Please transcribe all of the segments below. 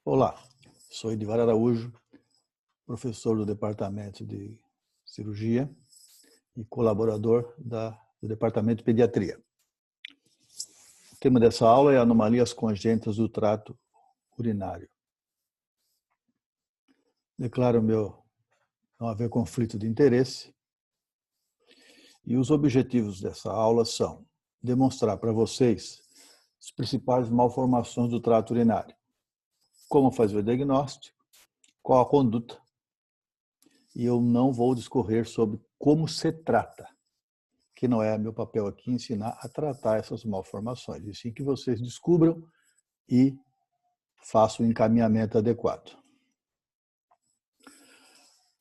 Olá, sou Edivar Araújo, professor do Departamento de Cirurgia e colaborador do Departamento de Pediatria. O tema dessa aula é anomalias congênitas do trato urinário. Declaro não haver conflito de interesse e os objetivos dessa aula são demonstrar para vocês as principais malformações do trato urinário, como fazer o diagnóstico, qual a conduta, e eu não vou discorrer sobre como se trata, que não é meu papel aqui ensinar a tratar essas malformações, e sim que vocês descubram e façam o encaminhamento adequado.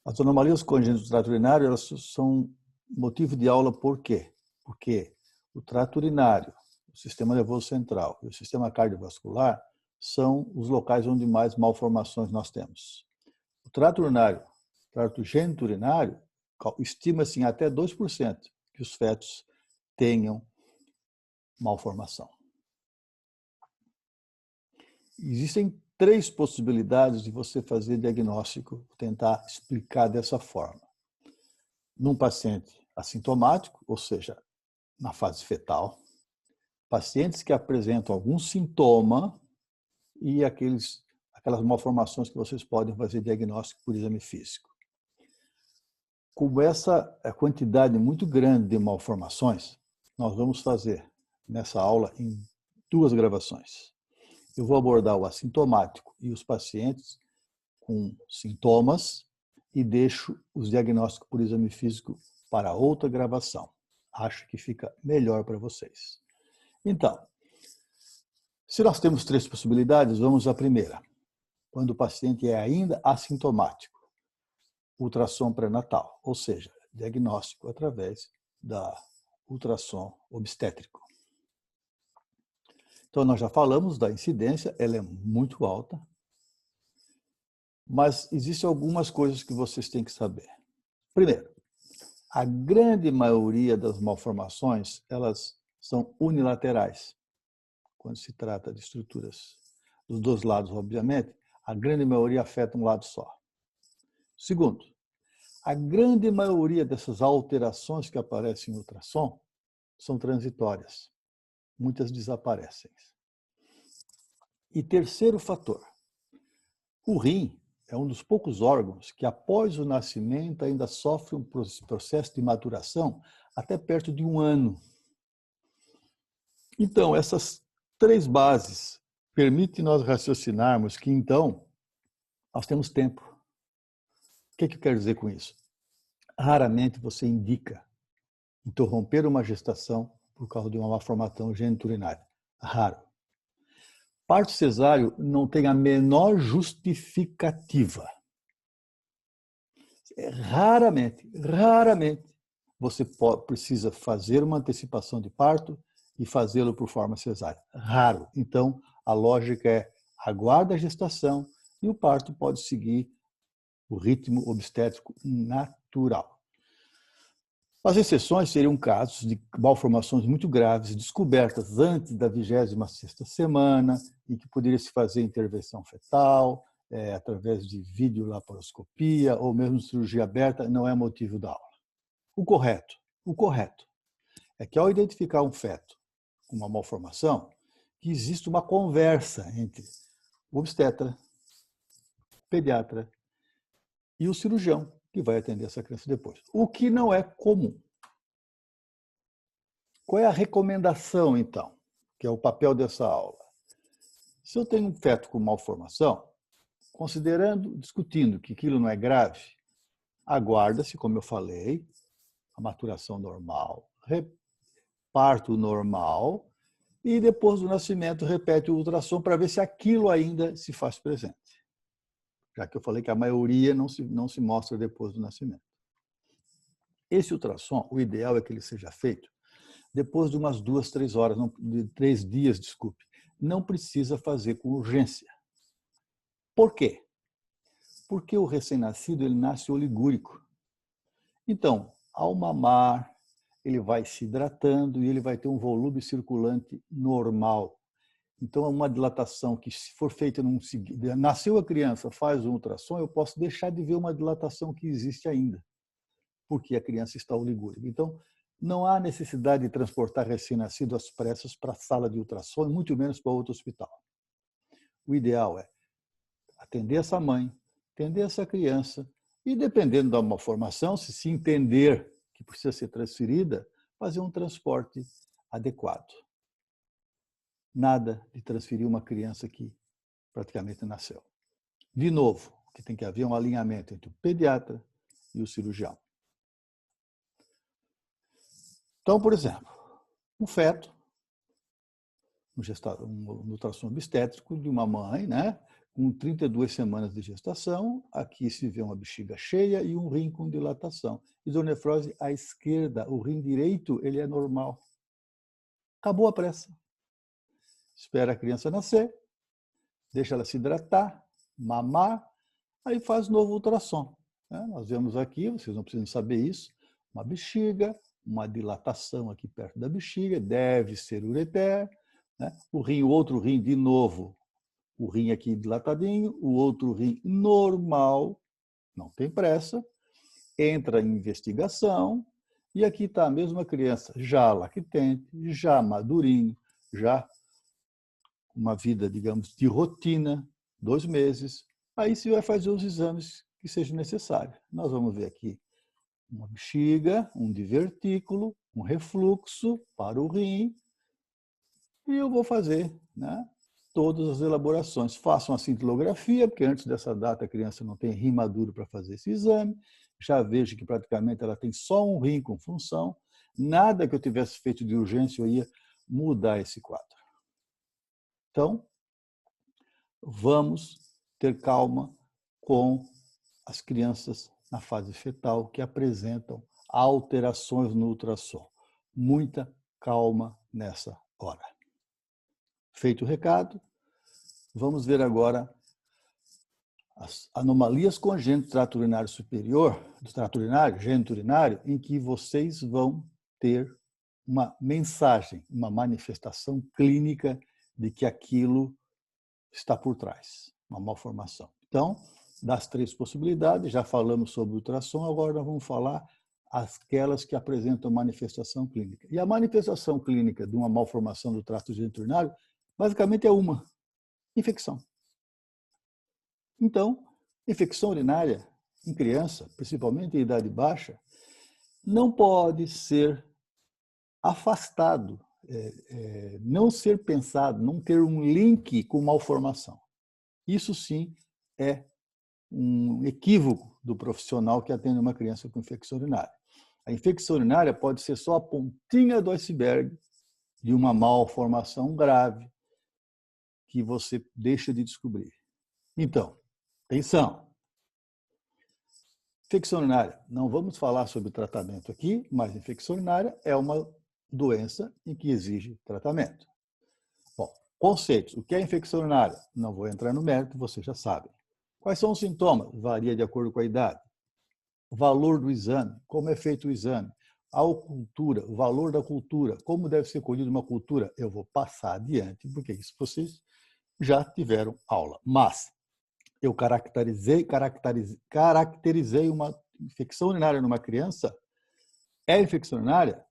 As anomalias congênitas do trato urinário, elas são motivo de aula por quê? Porque o trato urinário, o sistema nervoso central e o sistema cardiovascular são os locais onde mais malformações nós temos. O trato urinário, o trato geniturinário, estima-se em até 2% que os fetos tenham malformação. Existem 3 possibilidades de você fazer diagnóstico, tentar explicar dessa forma. Num paciente assintomático, ou seja, na fase fetal, pacientes que apresentam algum sintoma e aquelas malformações que vocês podem fazer diagnóstico por exame físico. Com essa quantidade muito grande de malformações, nós vamos fazer nessa aula em 2 gravações. Eu vou abordar o assintomático e os pacientes com sintomas e deixo os diagnósticos por exame físico para outra gravação. Acho que fica melhor para vocês. Então, se nós temos 3 possibilidades, vamos à primeira. Quando o paciente é ainda assintomático, ultrassom pré-natal, ou seja, diagnóstico através da ultrassom obstétrico. Então, nós já falamos da incidência, ela é muito alta, mas existem algumas coisas que vocês têm que saber. Primeiro, a grande maioria das malformações, elas são unilaterais. Quando se trata de estruturas dos 2 lados, obviamente, a grande maioria afeta um lado só. Segundo, a grande maioria dessas alterações que aparecem em ultrassom são transitórias. Muitas desaparecem. E terceiro fator, o rim é um dos poucos órgãos que, após o nascimento, ainda sofre um processo de maturação até perto de 1 ano. Então, essas 3 bases permitem nós raciocinarmos que, então, nós temos tempo. O que eu quero dizer com isso? Raramente você indica interromper uma gestação por causa de uma malformação geniturinária. Raro. Parto cesáreo não tem a menor justificativa. Raramente você precisa fazer uma antecipação de parto e fazê-lo por forma cesárea. Raro. Então, a lógica é aguarda a gestação e o parto pode seguir o ritmo obstétrico natural. As exceções seriam casos de malformações muito graves, descobertas antes da 26ª semana, em que poderia se fazer intervenção fetal, através de videolaparoscopia ou mesmo cirurgia aberta, não é motivo da aula. O correto é que ao identificar um feto com uma malformação, que existe uma conversa entre o obstetra, o pediatra e o cirurgião, que vai atender essa criança depois. O que não é comum. Qual é a recomendação, então, que é o papel dessa aula? Se eu tenho um feto com malformação, discutindo que aquilo não é grave, aguarda-se, como eu falei, a maturação normal, parto normal, e depois do nascimento repete o ultrassom para ver se aquilo ainda se faz presente. Já que eu falei que a maioria não se mostra depois do nascimento. Esse ultrassom, o ideal é que ele seja feito depois de umas 2, 3 horas, de 3 dias, desculpe. Não precisa fazer com urgência. Por quê? Porque o recém-nascido ele nasce oligúrico. Então, ao mamar, ele vai se hidratando e ele vai ter um volume circulante normal. Então, uma dilatação que, se for feita nasceu a criança, faz um ultrassom, eu posso deixar de ver uma dilatação que existe ainda, porque a criança está oligúrica. Então, não há necessidade de transportar recém-nascido às pressas para a sala de ultrassom, muito menos para outro hospital. O ideal é atender essa mãe, atender essa criança, e dependendo da malformação, se entender que precisa ser transferida, fazer um transporte adequado. Nada de transferir uma criança que praticamente nasceu. De novo, que tem que haver um alinhamento entre o pediatra e o cirurgião. Então, por exemplo, um feto, um ultrassom obstétrico de uma mãe, né, com 32 semanas de gestação, aqui se vê uma bexiga cheia e um rim com dilatação. Hidronefrose à esquerda, o rim direito ele é normal. Acabou a pressa. Espera a criança nascer, deixa ela se hidratar, mamar, aí faz novo ultrassom. Nós vemos aqui, vocês não precisam saber isso, uma bexiga, uma dilatação aqui perto da bexiga, deve ser ureter, né? O outro rim de novo, o rim aqui dilatadinho, o outro rim normal, não tem pressa, entra em investigação, e aqui está a mesma criança, já lactente, já madurinho, já uma vida, digamos, de rotina, 2 meses, aí você vai fazer os exames que sejam necessários. Nós vamos ver aqui uma bexiga, um divertículo, um refluxo para o rim, e eu vou fazer, né, todas as elaborações. Façam a cintilografia, porque antes dessa data a criança não tem rim maduro para fazer esse exame, já vejo que praticamente ela tem só um rim com função, nada que eu tivesse feito de urgência eu ia mudar esse quadro. Então, vamos ter calma com as crianças na fase fetal que apresentam alterações no ultrassom. Muita calma nessa hora. Feito o recado, vamos ver agora as anomalias congênitas do trato urinário superior, do trato urinário, gênito urinário, em que vocês vão ter uma mensagem, uma manifestação clínica de que aquilo está por trás, uma malformação. Então, das 3 possibilidades, já falamos sobre o ultrassom, agora nós vamos falar aquelas que apresentam manifestação clínica. E a manifestação clínica de uma malformação do trato geniturinário, basicamente é uma: infecção. Então, infecção urinária em criança, principalmente em idade baixa, não pode ser afastado, não ser pensado, não ter um link com malformação. Isso sim é um equívoco do profissional que atende uma criança com infecção urinária. A infecção urinária pode ser só a pontinha do iceberg de uma malformação grave que você deixa de descobrir. Então, atenção! Infecção urinária, não vamos falar sobre tratamento aqui, mas infecção urinária é uma doença em que exige tratamento. Bom, conceitos. O que é infecção urinária? Não vou entrar no mérito, vocês já sabem. Quais são os sintomas? Varia de acordo com a idade. O valor do exame, como é feito o exame. A cultura, o valor da cultura, como deve ser colhida uma cultura, eu vou passar adiante, porque isso vocês já tiveram aula. Mas eu caracterizei uma infecção urinária numa criança. É infecção urinária?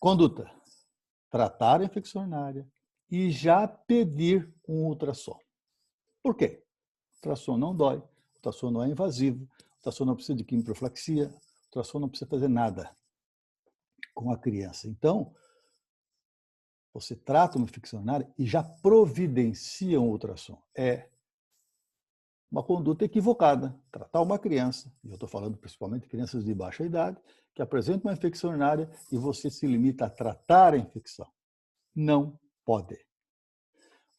Conduta: tratar a infecção urinária e já pedir um ultrassom. Por quê? O ultrassom não dói, o ultrassom não é invasivo, o ultrassom não precisa de quimioprofilaxia, o ultrassom não precisa fazer nada com a criança. Então, você trata uma infecção urinária e já providencia um ultrassom. É uma conduta equivocada. Tratar uma criança, e eu estou falando principalmente de crianças de baixa idade, que apresentam uma infecção urinária e você se limita a tratar a infecção. Não pode.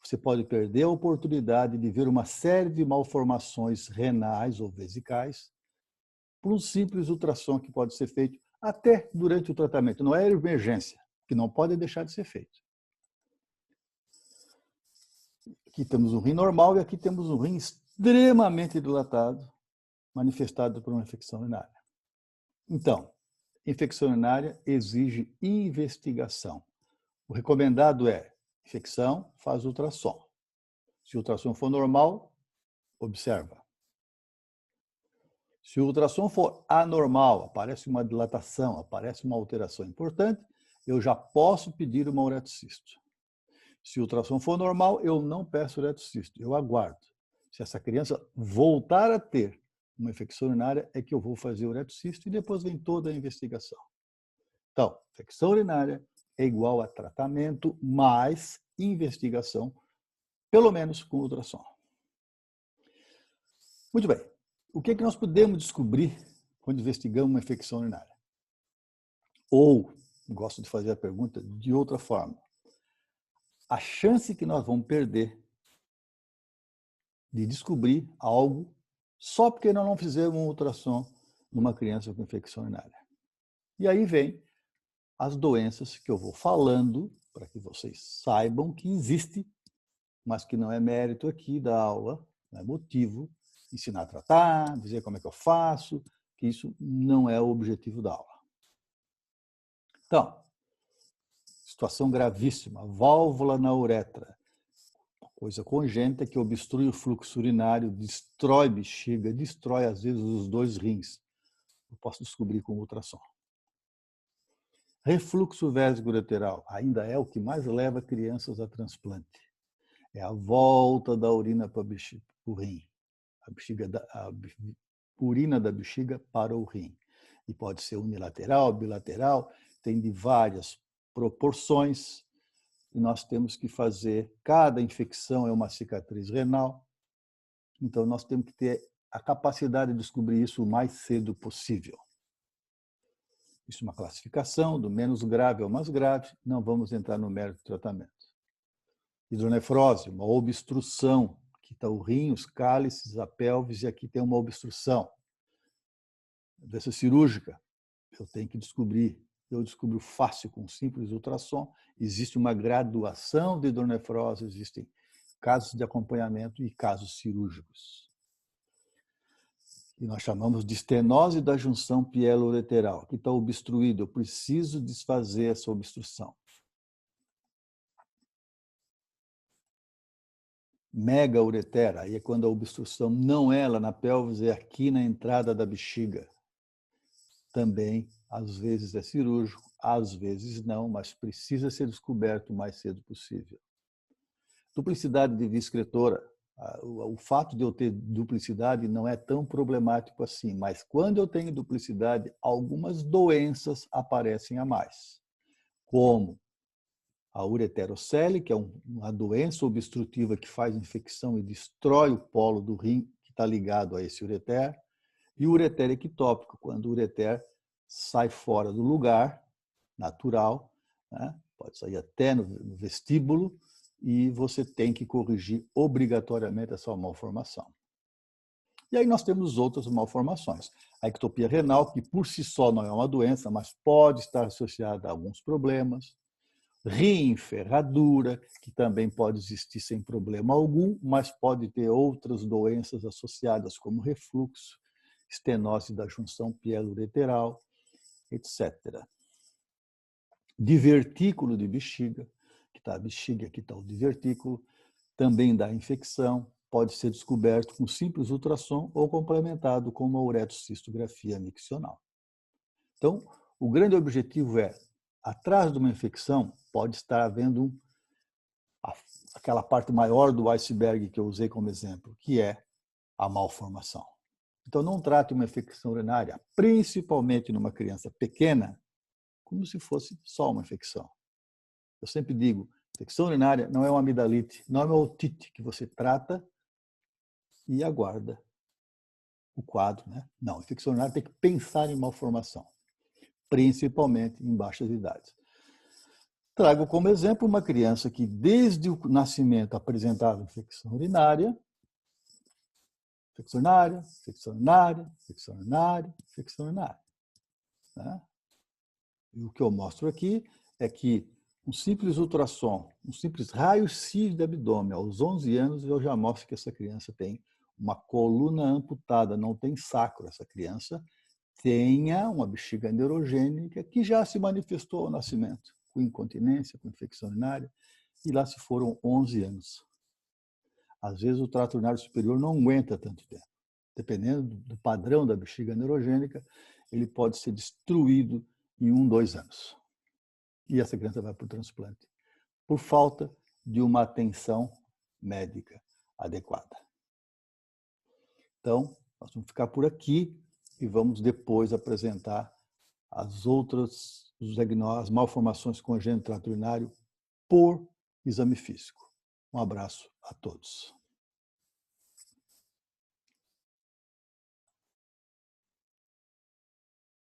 Você pode perder a oportunidade de ver uma série de malformações renais ou vesicais por um simples ultrassom que pode ser feito até durante o tratamento. Não é emergência, que não pode deixar de ser feito. Aqui temos um rim normal e aqui temos um rim extremamente dilatado, manifestado por uma infecção urinária. Então, infecção urinária exige investigação. O recomendado é Infecção, faz ultrassom. Se o ultrassom for normal, observa. Se o ultrassom for anormal, aparece uma dilatação, aparece uma alteração importante, eu já posso pedir uma uretocisto. Se o ultrassom for normal, eu não peço uretocisto, eu aguardo. Se essa criança voltar a ter uma infecção urinária, é que eu vou fazer uretocisto e depois vem toda a investigação. Então, infecção urinária é igual a tratamento mais investigação, pelo menos com ultrassom. Muito bem. O que é que nós podemos descobrir quando investigamos uma infecção urinária? Ou, gosto de fazer a pergunta de outra forma, a chance que nós vamos perder de descobrir algo só porque nós não fizemos um ultrassom numa criança com infecção urinária. E aí vem as doenças que eu vou falando para que vocês saibam que existe, mas que não é mérito aqui da aula, não é motivo, ensinar a tratar, dizer como é que eu faço, que isso não é o objetivo da aula. Então, situação gravíssima, válvula na uretra, coisa congênita que obstrui o fluxo urinário, destrói bexiga, destrói às vezes os 2 rins. Eu posso descobrir com ultrassom. Refluxo vésico-ureteral ainda é o que mais leva crianças a transplante. É a volta da urina para o rim. A urina da bexiga para o rim. E pode ser unilateral, bilateral, tem de várias proporções. E nós temos que fazer, cada infecção é uma cicatriz renal. Então, nós temos que ter a capacidade de descobrir isso o mais cedo possível. Isso é uma classificação, do menos grave ao mais grave, não vamos entrar no mérito do tratamento. Hidronefrose, uma obstrução, aqui está o rim, os cálices, a pelvis, e aqui tem uma obstrução. Doença cirúrgica, eu tenho que descobrir, eu descubro fácil com um simples ultrassom, existe uma graduação de hidronefrose, existem casos de acompanhamento e casos cirúrgicos. E nós chamamos de estenose da junção pielo-ureteral, que está obstruído, eu preciso desfazer essa obstrução. Mega uretera, aí é quando a obstrução não é lá na pelvis, é aqui na entrada da bexiga. Também, às vezes é cirúrgico, às vezes não, mas precisa ser descoberto o mais cedo possível. Duplicidade de via excretora. O fato de eu ter duplicidade não é tão problemático assim, mas quando eu tenho duplicidade, algumas doenças aparecem a mais, como a ureterocele, que é uma doença obstrutiva que faz infecção e destrói o polo do rim que está ligado a esse ureter, e o ureter ectópico, quando o ureter sai fora do lugar natural, né? Pode sair até no vestíbulo, e você tem que corrigir obrigatoriamente essa malformação. E aí nós temos outras malformações. A ectopia renal, que por si só não é uma doença, mas pode estar associada a alguns problemas. Rim, ferradura, que também pode existir sem problema algum, mas pode ter outras doenças associadas, como refluxo, estenose da junção pielo-ureteral, etc. Divertículo de bexiga, que está a bexiga, aqui está o divertículo, também dá infecção, pode ser descoberto com simples ultrassom ou complementado com uma uretocistografia miccional. Então, o grande objetivo é, atrás de uma infecção, pode estar havendo aquela parte maior do iceberg que eu usei como exemplo, que é a malformação. Então, não trate uma infecção urinária, principalmente numa criança pequena, como se fosse só uma infecção. Eu sempre digo, infecção urinária não é uma amidalite, não é uma otite que você trata e aguarda o quadro, né? Não, infecção urinária tem que pensar em malformação, principalmente em baixas idades. Trago como exemplo uma criança que desde o nascimento apresentava infecção urinária, infecção urinária, infecção urinária, infecção urinária, infecção urinária. Né? E o que eu mostro aqui é que um simples ultrassom, um simples raio-x de abdômen, aos 11 anos, eu já mostro que essa criança tem uma coluna amputada, não tem sacro. Essa criança tenha uma bexiga neurogênica que já se manifestou ao nascimento, com incontinência, com infecção urinária. e lá se foram 11 anos. Às vezes o trato urinário superior não aguenta tanto tempo. Dependendo do padrão da bexiga neurogênica, ele pode ser destruído em 1, 2 anos. E essa criança vai para o transplante, por falta de uma atenção médica adequada. Então, nós vamos ficar por aqui e vamos depois apresentar as malformações congênitas do trato urinário por exame físico. Um abraço a todos.